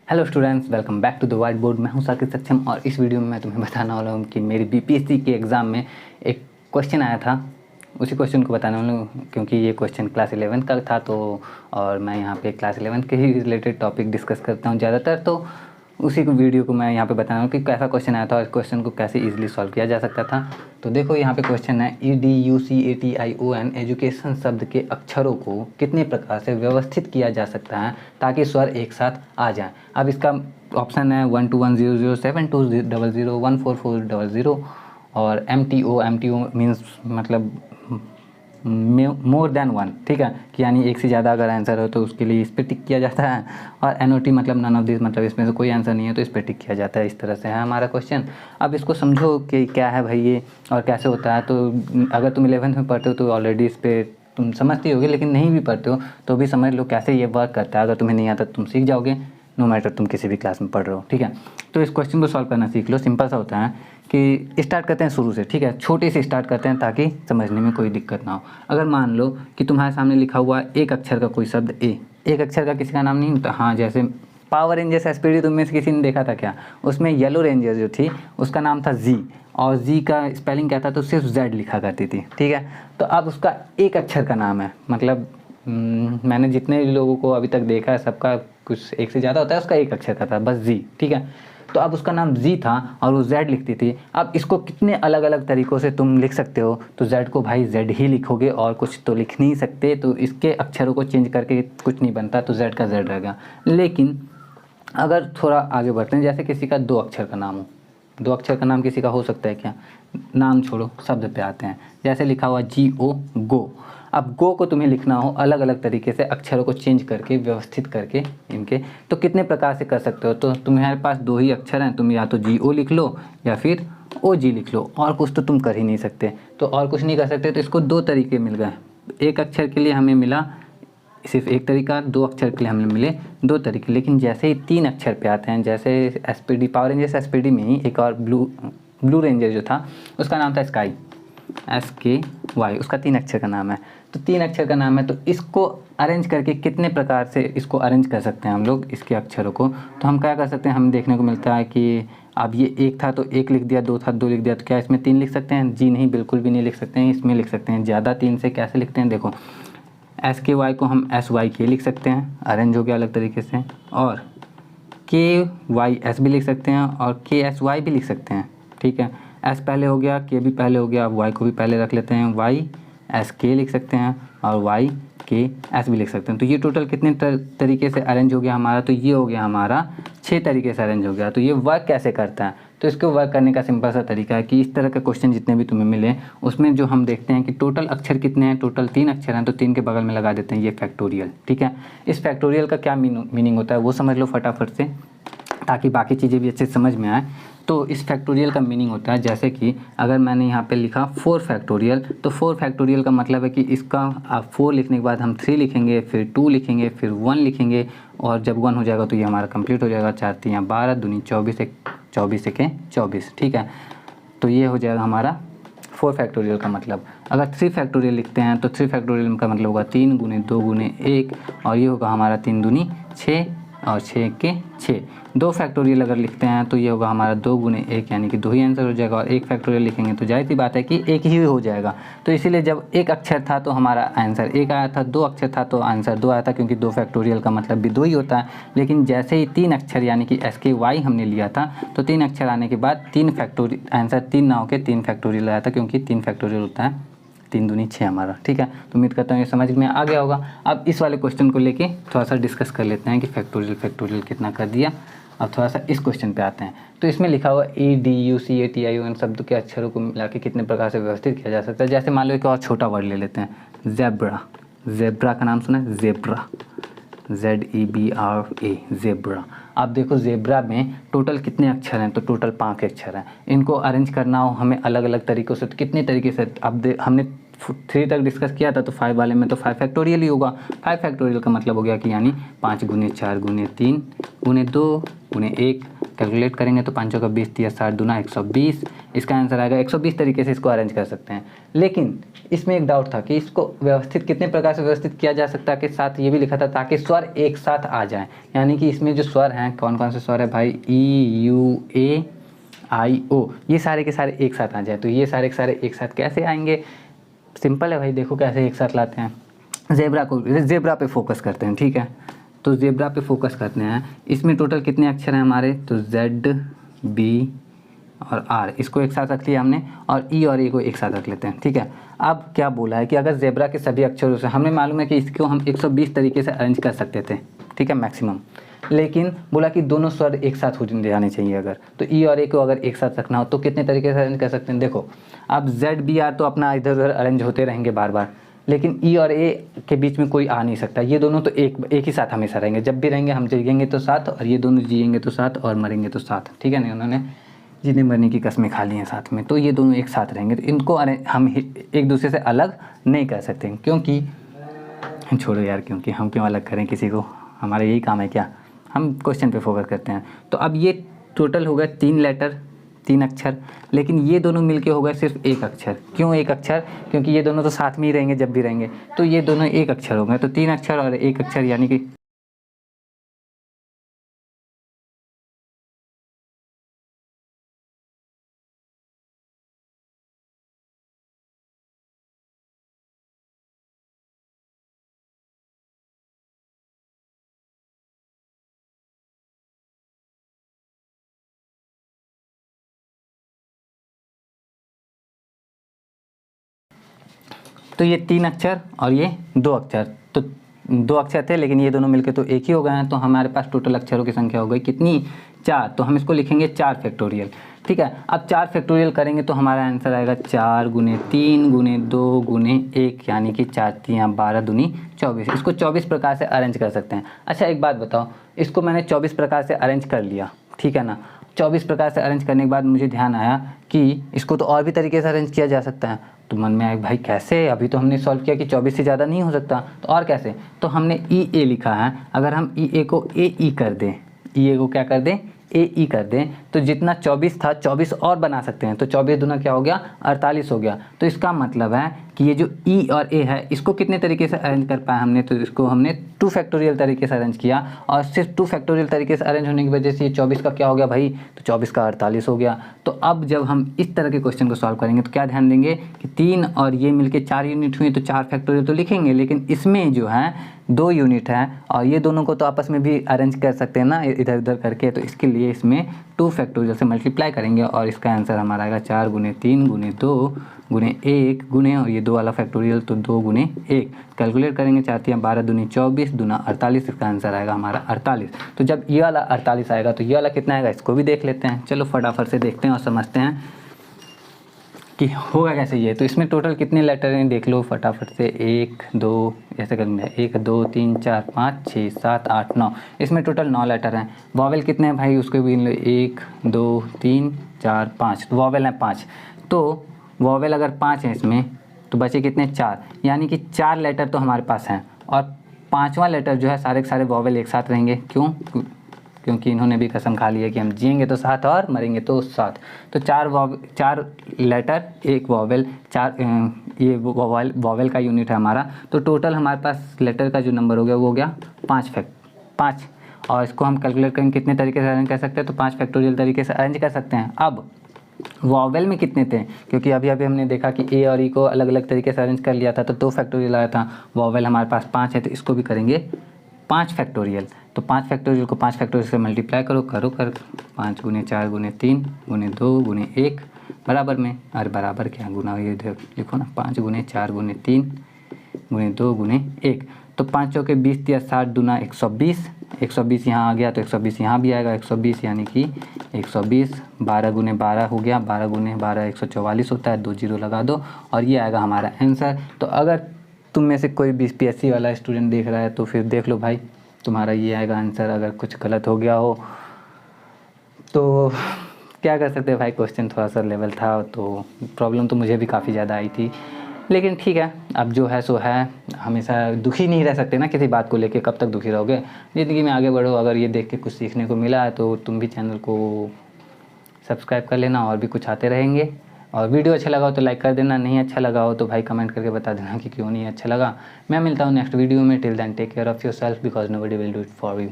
Hello students, welcome back to the white board. मैं हूं साकिब सक्षम और इस वीडियो में मैं तुम्हें बताने वाला हूं कि मेरी बीपीएससी के एग्ज़ाम में एक क्वेश्चन आया था। उसी क्वेश्चन को बताने वाला हूं क्योंकि ये क्वेश्चन क्लास 11 का था और मैं यहाँ पे क्लास 11 के ही रिलेटेड टॉपिक डिस्कस करता हूँ ज़्यादातर, तो उसी को वीडियो को मैं यहाँ पे बताना हूँ कि कैसा क्वेश्चन आया था और इस क्वेश्चन को कैसे इजीली सॉल्व किया जा सकता था। तो देखो यहाँ पे क्वेश्चन है EDUCATION एजुकेशन शब्द के अक्षरों को कितने प्रकार से व्यवस्थित किया जा सकता है ताकि स्वर एक साथ आ जाए। अब इसका ऑप्शन है 12100720014400 और MTO मीन्स मतलब मोर देन वन, ठीक है, कि यानी एक से ज़्यादा अगर आंसर हो तो उसके लिए इस पर टिक किया जाता है। और NOT मतलब नन ऑफ दिस, मतलब इसमें से कोई आंसर नहीं है तो इस पर टिक किया जाता है। इस तरह से है हमारा क्वेश्चन। अब इसको समझो कि क्या है भाई ये और कैसे होता है। तो अगर तुम 11th में पढ़ते हो तो ऑलरेडी इस पर तुम समझते होगे, लेकिन नहीं भी पढ़ते हो तो भी समझ लो कैसे ये वर्क करता है। अगर तुम्हें नहीं आता तुम सीख जाओगे, नो मैटर तुम किसी भी क्लास में पढ़ रहे हो, ठीक है। तो इस क्वेश्चन को सॉल्व करना सीख लो। सिंपल सा होता है कि स्टार्ट करते हैं शुरू से, ठीक है, छोटे से स्टार्ट करते हैं ताकि समझने में कोई दिक्कत ना हो। अगर मान लो कि तुम्हारे सामने लिखा हुआ एक अक्षर का कोई शब्द एक अक्षर का किसी का नाम नहीं होता। हाँ, जैसे पावर रेंजर्स SPD तुम में से किसी ने देखा था क्या? उसमें येलो रेंजर जो थी उसका नाम था जी, और जी का स्पेलिंग क्या था तो सिर्फ Z लिखा करती थी, ठीक है। तो अब उसका एक अक्षर का नाम है, मतलब मैंने जितने लोगों को अभी तक देखा है सबका कुछ एक से ज़्यादा होता है, उसका एक अक्षर का था बस जी, ठीक है। तो अब उसका नाम जी था और वो Z लिखती थी। अब इसको कितने अलग अलग तरीक़ों से तुम लिख सकते हो, तो Z को भाई Z ही लिखोगे और कुछ तो लिख नहीं सकते। तो इसके अक्षरों को चेंज करके कुछ नहीं बनता, तो Z का Z रहेगा। लेकिन अगर थोड़ा आगे बढ़ते हैं, जैसे किसी का 2 अक्षर का नाम हो, 2 अक्षर का नाम किसी का हो सकता है क्या? नाम छोड़ो, शब्द पे आते हैं। जैसे लिखा हुआ GO, गो। अब गो को तुम्हें लिखना हो अलग अलग तरीके से, अक्षरों को चेंज करके व्यवस्थित करके इनके, तो कितने प्रकार से कर सकते हो। तो तुम्हारे पास 2 ही अक्षर हैं, तुम या तो GO लिख लो या फिर OG लिख लो, और कुछ तो तुम कर ही नहीं सकते। तो और कुछ नहीं कर सकते तो इसको 2 तरीके मिल गए। एक अक्षर के लिए हमें मिला सिर्फ एक तरीका, 2 अक्षर के लिए हमें मिले 2 तरीके। लेकिन जैसे ही 3 अक्षर पे आते हैं, जैसे SPD पावर रेंजर्स SPD में ही एक और ब्लू रेंजर जो था उसका नाम था स्काई, SKY, उसका 3 अक्षर का नाम है। तो 3 अक्षर का नाम है, तो इसको अरेंज करके कितने प्रकार से इसको अरेंज कर सकते हैं हम लोग इसके अक्षरों को। तो हम क्या कर सकते हैं, हमें देखने को मिलता है कि अब ये 1 था तो 1 लिख दिया, 2 था 2 लिख दिया, तो क्या इसमें 3 लिख सकते हैं? जी नहीं, बिल्कुल भी नहीं लिख सकते हैं। इसमें लिख सकते हैं ज़्यादा 3 से। कैसे लिखते हैं देखो, SKY को हम SYK लिख सकते हैं, अरेंज हो गया अलग तरीके से, और KYS भी लिख सकते हैं और KSY भी लिख सकते हैं, ठीक है। S पहले हो गया, K भी पहले हो गया, अब Y को भी पहले रख लेते हैं, YSK लिख सकते हैं और YKS भी लिख सकते हैं। तो ये टोटल कितने तरीके से अरेंज हो गया हमारा? तो ये हो गया हमारा 6 तरीके से अरेंज हो गया। तो ये वर्क कैसे करता है? तो इसको वर्क करने का सिंपल सा तरीका है कि इस तरह के क्वेश्चन जितने भी तुम्हें मिले उसमें जो हम देखते हैं कि टोटल अक्षर कितने हैं, टोटल 3 अक्षर हैं, तो 3 के बगल में लगा देते हैं ये फैक्टोरियल, ठीक है। इस फैक्टोरियल का क्या मीनिंग होता है वो समझ लो फटाफट से, ताकि बाकी चीज़ें भी अच्छे से समझ में आए। तो इस फैक्टोरियल का मीनिंग होता है, जैसे कि अगर मैंने यहाँ पे लिखा 4 फैक्टोरियल, तो 4 फैक्टोरियल का मतलब है कि इसका आप 4 लिखने के बाद हम 3 लिखेंगे, फिर 2 लिखेंगे, फिर 1 लिखेंगे, और जब 1 हो जाएगा तो ये हमारा कंप्लीट हो जाएगा। 4 3 12 दूनी 24, 24 1 24, ठीक है। तो ये हो जाएगा हमारा 4 फैक्टोरियल का मतलब। अगर 3 फैक्टोरियल लिखते हैं तो 3 फैक्टोरियल का मतलब होगा 3 गुने 2 गुने 1, और ये होगा हमारा 3 दूनी 6 और 6 के 6। 2 फैक्टोरियल अगर लिखते हैं तो ये होगा हमारा 2 गुने 1, यानी कि 2 ही आंसर हो जाएगा। और 1 फैक्टोरियल लिखेंगे तो जाहिर सी बात है कि 1 ही हो जाएगा। तो इसीलिए जब 1 अक्षर था तो हमारा आंसर 1 आया था, 2 अक्षर था तो आंसर 2 आया था, क्योंकि 2 फैक्टोरियल का मतलब भी 2 ही होता है। लेकिन जैसे ही 3 अक्षर यानी कि SKY हमने लिया था, तो 3 अक्षर आने के बाद 3 फैक्टोरियल आंसर 3 ना होकर 3 फैक्टोरियल आया था, क्योंकि 3 फैक्टोरियल होता है 3 दूनी 6 हमारा, ठीक है। तो उम्मीद करता हूँ ये समझ में आ गया होगा। अब इस वाले क्वेश्चन को लेके थोड़ा सा डिस्कस कर लेते हैं कि फैक्टोरियल कितना कर दिया। अब थोड़ा सा इस क्वेश्चन पे आते हैं। तो इसमें लिखा हुआ EDUCATION शब्द के अक्षरों को मिला के कितने प्रकार से व्यवस्थित किया जा सकता है। जैसे मान लो एक और छोटा वर्ड ले लेते हैं, ज़ेब्रा। ज़ेब्रा का नाम सुना है? Zebra, ZEBRA, zebra. आप देखो ज़ेब्रा में टोटल कितने अक्षर हैं? तो टोटल 5 अक्षर हैं। इनको अरेंज करना हो हमें अलग अलग तरीक़ों से, तो कितने तरीके से? अब हमने 3 तक डिस्कस किया था, तो 5 वाले में तो 5 फैक्टोरियल ही होगा। 5 फैक्टोरियल का मतलब हो गया कि यानी 5 गुने 4 गुने 3 गुने 2 गुने 1 कैलकुलेट करेंगे तो 5 का 20 दिया 60 दूना 120, इसका आंसर आएगा 120 तरीके से इसको अरेंज कर सकते हैं। लेकिन इसमें एक डाउट था कि इसको व्यवस्थित कितने प्रकार से व्यवस्थित किया जा सकता है, के साथ ये भी लिखा था ताकि स्वर एक साथ आ जाए, यानी कि इसमें जो स्वर हैं कौन कौन से स्वर है भाई, ई यू ए आई ओ, ये सारे के सारे एक साथ आ जाए। तो ये सारे के सारे एक साथ कैसे आएंगे, सिंपल है भाई, देखो कैसे एक साथ लाते हैं। ज़ेब्रा पे फोकस करते हैं, ठीक है। तो ज़ेब्रा पे फोकस करते हैं, इसमें टोटल कितने अक्षर हैं हमारे, तो Z B और R, इसको एक साथ रख लिया हमने, और E और A को एक साथ रख लेते हैं, ठीक है। अब क्या बोला है कि अगर ज़ेब्रा के सभी अक्षरों से, हमें मालूम है कि इसको हम 120 तरीके से अरेंज कर सकते थे, ठीक है, मैक्सिमम। लेकिन बोला कि दोनों स्वर एक साथ हो जाने चाहिए अगर, तो E और A को अगर एक साथ रखना हो तो कितने तरीके से अरेंज कर सकते हैं। देखो अब Z B R तो अपना इधर उधर अरेंज होते रहेंगे बार बार, लेकिन E और A के बीच में कोई आ नहीं सकता, ये दोनों तो एक ही साथ हमेशा रहेंगे, जब भी रहेंगे हम जिएंगे तो साथ, और ये दोनों जिएंगे तो साथ और मरेंगे तो साथ, ठीक है। नहीं, उन्होंने जीने मरने की कस्में खा ली हैं साथ में, तो ये दोनों एक साथ रहेंगे। तो इनको हम एक दूसरे से अलग नहीं कर सकते, क्योंकि छोड़ो यार, क्योंकि हम क्यों अलग करें किसी को, हमारा यही काम है क्या, हम क्वेश्चन पे फोकस करते हैं। तो अब ये टोटल हो गया 3 लेटर 3 अक्षर, लेकिन ये दोनों मिलके हो गए सिर्फ एक अक्षर। क्यों एक अक्षर, क्योंकि ये दोनों तो साथ में ही रहेंगे जब भी रहेंगे, तो ये दोनों एक अक्षर हो गए। तो 3 अक्षर और एक अक्षर, यानी कि तो ये 3 अक्षर और ये 2 अक्षर, तो 2 अक्षर थे लेकिन ये दोनों मिलके तो एक ही हो गए हैं। तो हमारे पास टोटल अक्षरों की संख्या हो गई कितनी, 4। तो हम इसको लिखेंगे 4 फैक्टोरियल, ठीक है। अब 4 फैक्टोरियल करेंगे तो हमारा आंसर आएगा 4 गुने 3 गुने 2 गुने 1, यानी कि 4 3 12 दूनी 24। इसको 24 प्रकार से अरेंज कर सकते हैं। अच्छा एक बात बताओ, इसको मैंने 24 प्रकार से अरेंज कर लिया, ठीक है ना। 24 प्रकार से अरेंज करने के बाद मुझे ध्यान आया कि इसको तो और भी तरीके से अरेंज किया जा सकता है। तो मन में आया भाई कैसे, अभी तो हमने सॉल्व किया कि 24 से ज़्यादा नहीं हो सकता, तो और कैसे। तो हमने ई ए लिखा है, अगर हम ई ए को ए ई कर दें, ई ए को क्या कर दें, ए ई कर दें, तो जितना 24 था 24 और बना सकते हैं। तो 24 दूना क्या हो गया, 48 हो गया। तो इसका मतलब है कि ये जो ई और ए है इसको कितने तरीके से अरेंज कर पाए हमने, तो इसको हमने 2 फैक्टोरियल तरीके से अरेंज किया, और सिर्फ 2 फैक्टोरियल तरीके से अरेंज होने की वजह से ये 24 का क्या हो गया भाई, तो 24 का 48 हो गया। तो अब जब हम इस तरह के क्वेश्चन को सॉल्व करेंगे तो क्या ध्यान देंगे कि 3 और ये मिलके 4 यूनिट हुई, तो 4 फैक्टोरियल तो लिखेंगे, लेकिन इसमें जो है 2 यूनिट है, और ये दोनों को तो आपस में भी अरेंज कर सकते हैं ना इधर उधर करके, तो इसके लिए इसमें 2 फैक्टोरियल से मल्टीप्लाई करेंगे, और इसका आंसर हमारा आएगा 4 गुने 3 गुने 2 गुने 1 गुने, और ये 2 वाला फैक्टोरियल तो 2 गुने 1। कैलकुलेट करेंगे 4 3 12 दूनी 24 दूना 48, इसका आंसर आएगा हमारा 48। तो जब ये वाला 48 आएगा तो ये वाला कितना आएगा, इसको भी देख लेते हैं। चलो फटाफट से देखते हैं और समझते हैं कि होगा कैसे ये। तो इसमें टोटल कितने लेटर हैं देख लो फटाफट से, 1 2 ऐसे करेंगे, 1 2 3 4 5 6 7 8 9, इसमें टोटल 9 लेटर हैं। वॉवेल कितने हैं भाई, उसको भी 1 2 3 4 5, तो वॉवेल हैं 5। तो वॉवेल अगर 5 हैं इसमें, तो बचे कितने, 4, यानी कि 4 लेटर तो हमारे पास हैं, और 5वां लेटर जो है सारे के सारे वॉवेल एक साथ रहेंगे। क्यों, क्योंकि इन्होंने भी कसम खा ली है कि हम जिएंगे तो साथ और मरेंगे तो साथ। तो 4 लेटर 1 वॉवेल, 4 ये वॉवेल का यूनिट है हमारा। तो टोटल हमारे पास लेटर का जो नंबर हो गया वो हो गया 5, और इसको हम कैलकुलेट करेंगे कितने तरीके से अरेंज कर सकते हैं, तो 5 फैक्टोरियल तरीके से अरेंज कर सकते हैं। अब वॉवेल में कितने थे, क्योंकि अभी हमने देखा कि ए और ई को अलग अलग तरीके से अरेंज कर लिया था, तो 2 फैक्टोरियल आया था। वॉवेल हमारे पास 5 है, तो इसको भी करेंगे 5 फैक्टोरियल। तो 5 फैक्टोरियल को 5 फैक्टोरियल से मल्टीप्लाई करो 5 गुने 4 गुने 3 गुने 2 गुने 1 बराबर में, अरे बराबर क्या गुना, ये लिखो ना, 5 गुने 4 गुने 3 गुने 2 गुने 1। तो 5 चौके 20 दिया 60 दूना 120, 120 यहाँ आ गया तो 120 यहाँ भी आएगा 120, यानी कि 120। 12 गुने 12 हो गया, 12 गुने 12 144 होता है, 2 जीरो लगा दो और ये आएगा हमारा आंसर। तो अगर तुम में से कोई BPSC वाला स्टूडेंट देख रहा है तो फिर देख लो भाई, तुम्हारा ये आएगा आंसर। अगर कुछ गलत हो गया हो तो क्या कर सकते हैं भाई, क्वेश्चन थोड़ा सा लेवल था, तो प्रॉब्लम तो मुझे भी काफ़ी ज़्यादा आई थी। लेकिन ठीक है, अब जो है सो है, हमेशा दुखी नहीं रह सकते ना किसी बात को लेके, कब तक दुखी रहोगे। ज़िंदगी में आगे बढ़ो। अगर ये देख के कुछ सीखने को मिला है तो तुम भी चैनल को सब्सक्राइब कर लेना, और भी कुछ आते रहेंगे। और वीडियो अच्छा लगा हो तो लाइक कर देना, नहीं अच्छा लगा हो तो भाई कमेंट करके बता देना कि क्यों नहीं अच्छा लगा। मैं मिलता हूँ नेक्स्ट वीडियो में। Till then take care of yourself because nobody will do it for you.